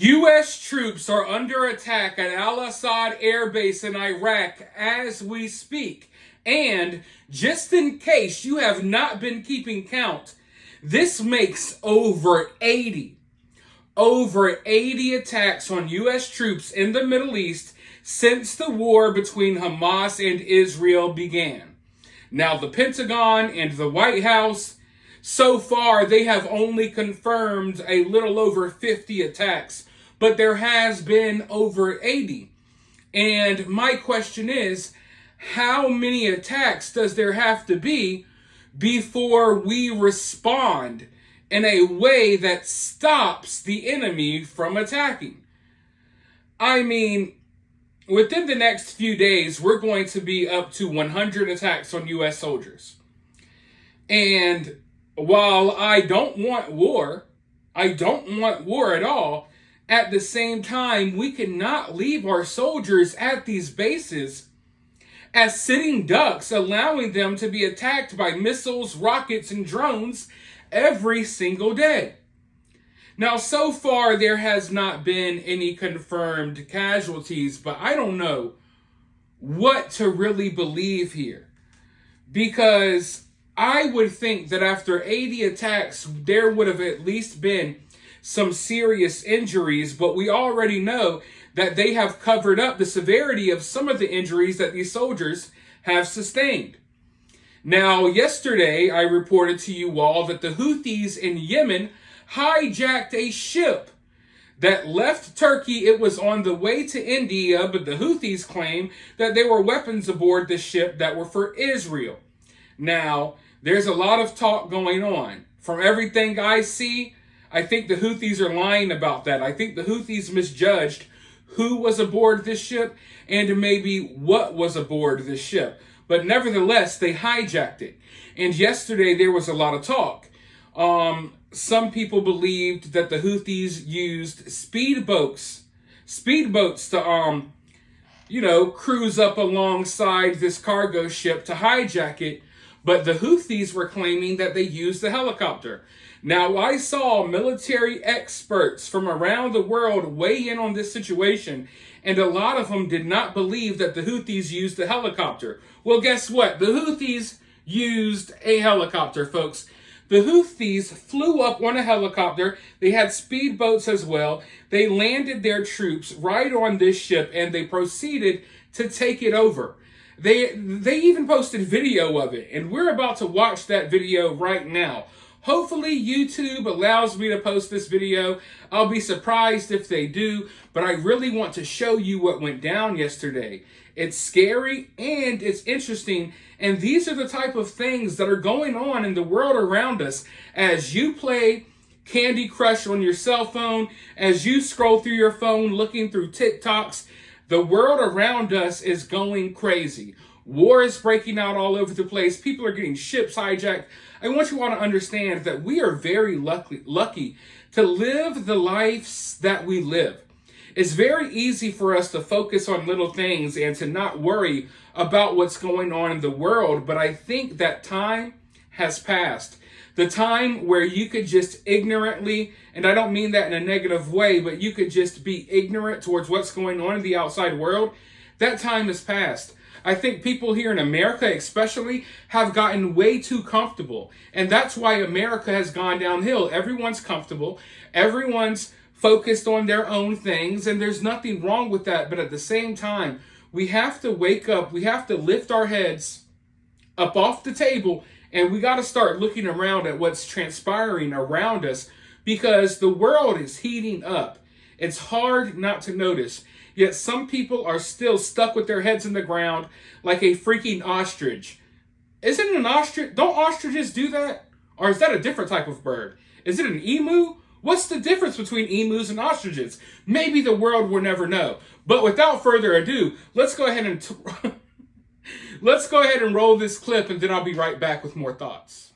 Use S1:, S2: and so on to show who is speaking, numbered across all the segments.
S1: U.S. troops are under attack at Al-Assad Air Base in Iraq as we speak. And just in case you have not been keeping count, this makes over 80 attacks on U.S. troops in the Middle East since the war between Hamas and Israel began. Now, the Pentagon and the White House, so far, they have only confirmed a little over 50 attacks, but there has been over 80. And my question is, how many attacks does there have to be before we respond in a way that stops the enemy from attacking? I mean, within the next few days, we're going to be up to 100 attacks on U.S. soldiers. And while I don't want war at all, at the same time, we cannot leave our soldiers at these bases as sitting ducks, allowing them to be attacked by missiles, rockets, and drones every single day. Now, so far, there has not been any confirmed casualties, but I don't know what to really believe here. Because I would think that after 80 attacks, there would have at least been some serious injuries, but we already know that they have covered up the severity of some of the injuries that these soldiers have sustained. Now, yesterday, I reported to you all that the Houthis in Yemen hijacked a ship that left Turkey. It was on the way to India, but the Houthis claim that there were weapons aboard the ship that were for Israel. Now, there's a lot of talk going on. From everything I see, I think the Houthis are lying about that. I think the Houthis misjudged who was aboard this ship and maybe what was aboard this ship. But nevertheless, they hijacked it. And yesterday there was a lot of talk. Some people believed that the Houthis used speedboats to, cruise up alongside this cargo ship to hijack it. But the Houthis were claiming that they used a helicopter. Now, I saw military experts from around the world weigh in on this situation, and a lot of them did not believe that the Houthis used a helicopter. Well, guess what? The Houthis used a helicopter, folks. The Houthis flew up on a helicopter. They had speedboats as well. They landed their troops right on this ship, and they proceeded to take it over. They even posted video of it, and we're about to watch that video right now. Hopefully YouTube allows me to post this video. I'll be surprised if they do, but I really want to show you what went down yesterday. It's scary and it's interesting, and these are the type of things that are going on in the world around us as you play Candy Crush on your cell phone, as you scroll through your phone looking through TikToks. The world around us is going crazy. War is breaking out all over the place. People are getting ships hijacked. I want you all to understand that we are very lucky to live the lives that we live. It's very easy for us to focus on little things and to not worry about what's going on in the world, but I think that time has passed. The time where you could just ignorantly, and I don't mean that in a negative way, but you could just be ignorant towards what's going on in the outside world, that time has passed. I think people here in America especially have gotten way too comfortable. And that's why America has gone downhill. Everyone's comfortable. Everyone's focused on their own things. And there's nothing wrong with that. But at the same time, we have to wake up. We have to lift our heads up off the table. And we got to start looking around at what's transpiring around us, because the world is heating up. It's hard not to notice. Yet some people are still stuck with their heads in the ground like a freaking ostrich. Isn't it an ostrich? Don't ostriches do that? Or is that a different type of bird? Is it an emu? What's the difference between emus and ostriches? Maybe the world will never know. But without further ado, let's go ahead and roll this clip, and then I'll be right back with more thoughts.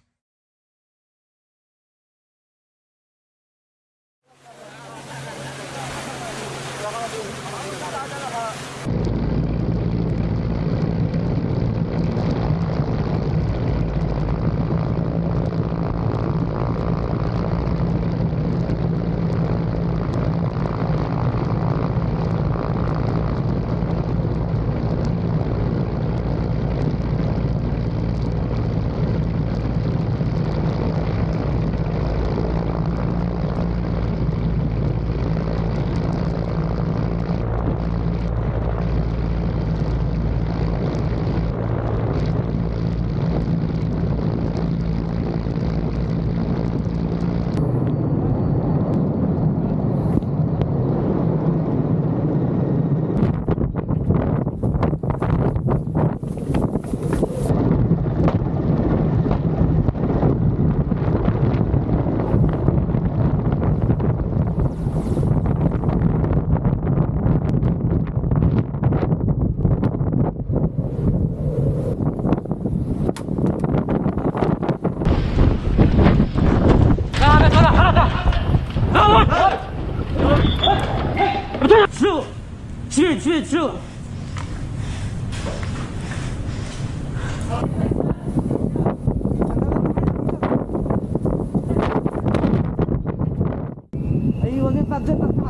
S2: 吃了，吃了。哎呦，我给把这个打。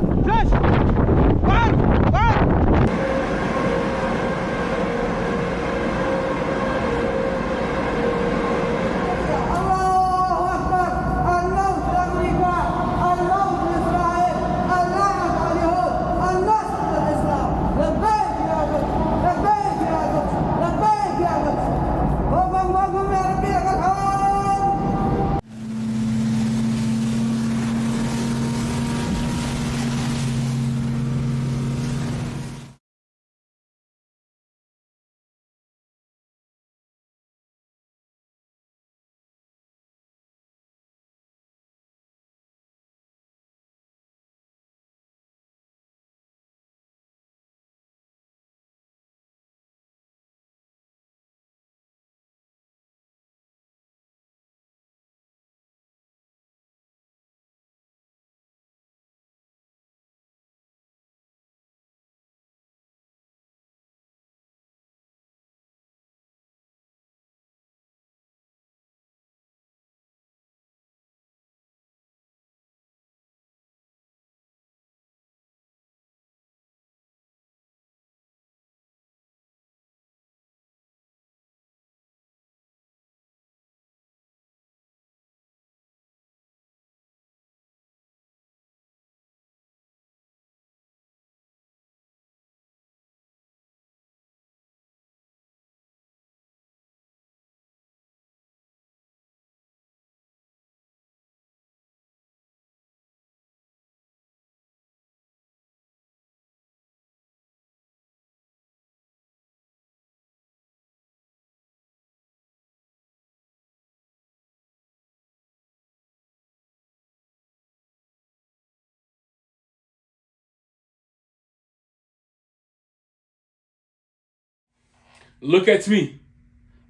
S1: Look at me.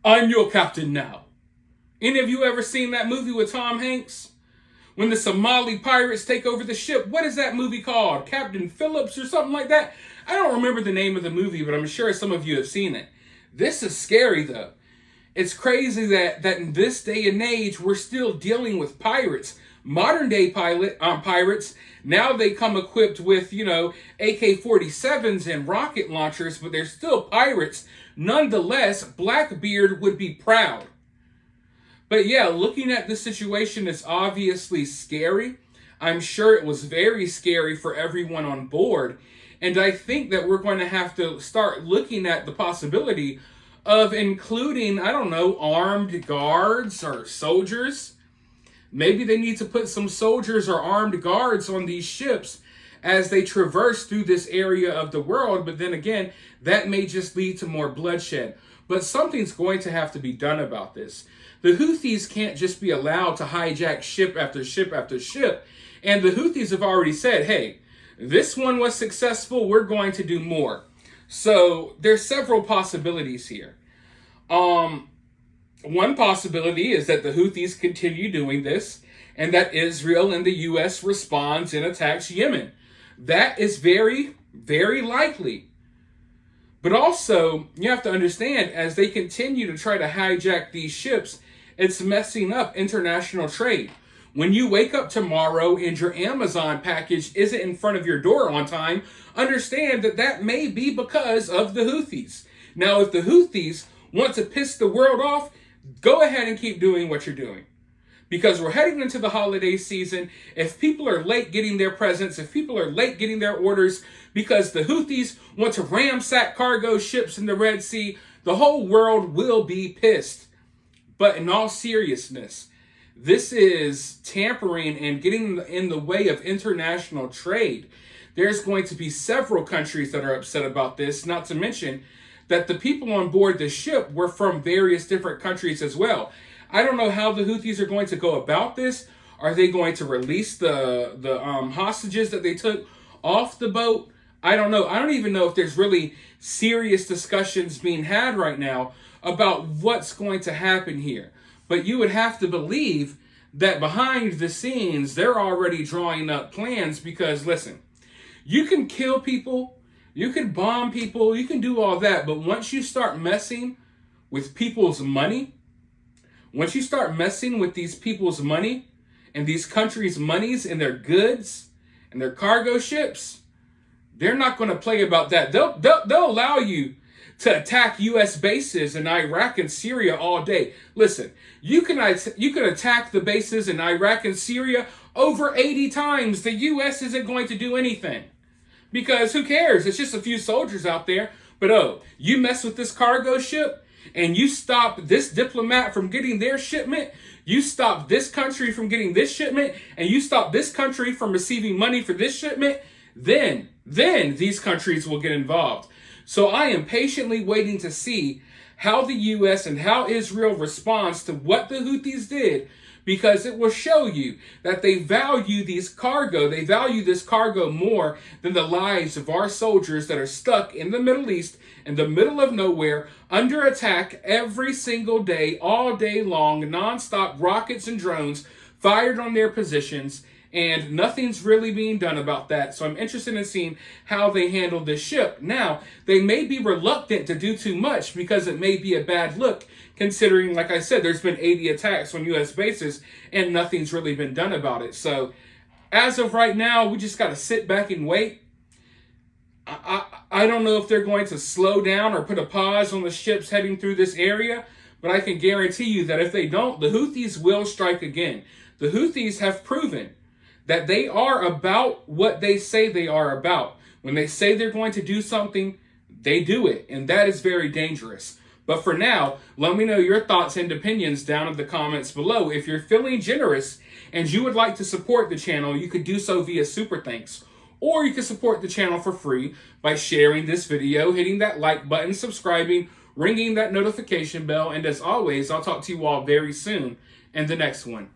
S1: I'm your captain now. Any of you ever seen that movie with Tom Hanks? When the Somali pirates take over the ship, what is that movie called? Captain Phillips or something like that? I don't remember the name of the movie, but I'm sure some of you have seen it. This is scary though. It's crazy that in this day and age, we're still dealing with pirates. Modern day pirates, now they come equipped with, AK-47s and rocket launchers, but they're still pirates. Nonetheless, Blackbeard would be proud. But yeah, looking at this situation is obviously scary. I'm sure it was very scary for everyone on board. And I think that we're going to have to start looking at the possibility of including, armed guards or soldiers. Maybe they need to put some soldiers or armed guards on these ships as they traverse through this area of the world. But then again, that may just lead to more bloodshed. But something's going to have to be done about this. The Houthis can't just be allowed to hijack ship after ship after ship. And the Houthis have already said, hey, this one was successful, we're going to do more. So there's several possibilities here. One possibility is that the Houthis continue doing this and that Israel and the U.S. responds and attacks Yemen. That is very, very likely. But also, you have to understand, as they continue to try to hijack these ships, it's messing up international trade. When you wake up tomorrow and your Amazon package isn't in front of your door on time, understand that that may be because of the Houthis. Now, if the Houthis want to piss the world off, go ahead and keep doing what you're doing. Because we're heading into the holiday season. If people are late getting their presents, if people are late getting their orders because the Houthis want to ransack cargo ships in the Red Sea, the whole world will be pissed. But in all seriousness, this is tampering and getting in the way of international trade. There's going to be several countries that are upset about this, not to mention that the people on board the ship were from various different countries as well. I don't know how the Houthis are going to go about this. Are they going to release the hostages that they took off the boat? I don't know. I don't even know if there's really serious discussions being had right now about what's going to happen here. But you would have to believe that behind the scenes, they're already drawing up plans because, listen, You can kill people, you can bomb people, you can do all that, but once you start messing with people's money, once you start messing with these people's money and these countries' monies and their goods and their cargo ships, they're not going to play about that. They'll allow you to attack U.S. bases in Iraq and Syria all day. Listen, you can attack the bases in Iraq and Syria over 80 times. The U.S. isn't going to do anything. Because who cares? It's just a few soldiers out there. But oh, you mess with this cargo ship and you stop this diplomat from getting their shipment, you stop this country from getting this shipment, and you stop this country from receiving money for this shipment, then these countries will get involved. So I am patiently waiting to see how the U.S. and how Israel responds to what the Houthis did, because it will show you that they value this cargo more than the lives of our soldiers that are stuck in the Middle East, in the middle of nowhere, under attack every single day, all day long, nonstop rockets and drones fired on their positions, and nothing's really being done about that. So I'm interested in seeing how they handle this ship. Now, they may be reluctant to do too much because it may be a bad look, considering, like I said, there's been 80 attacks on U.S. bases and nothing's really been done about it. So as of right now, we just got to sit back and wait. I don't know if they're going to slow down or put a pause on the ships heading through this area, but I can guarantee you that if they don't, the Houthis will strike again. The Houthis have proven that they are about what they say they are about. When they say they're going to do something, they do it, and that is very dangerous. But for now, let me know your thoughts and opinions down in the comments below. If you're feeling generous and you would like to support the channel, you could do so via Super Thanks. Or you can support the channel for free by sharing this video, hitting that like button, subscribing, ringing that notification bell, and as always, I'll talk to you all very soon in the next one.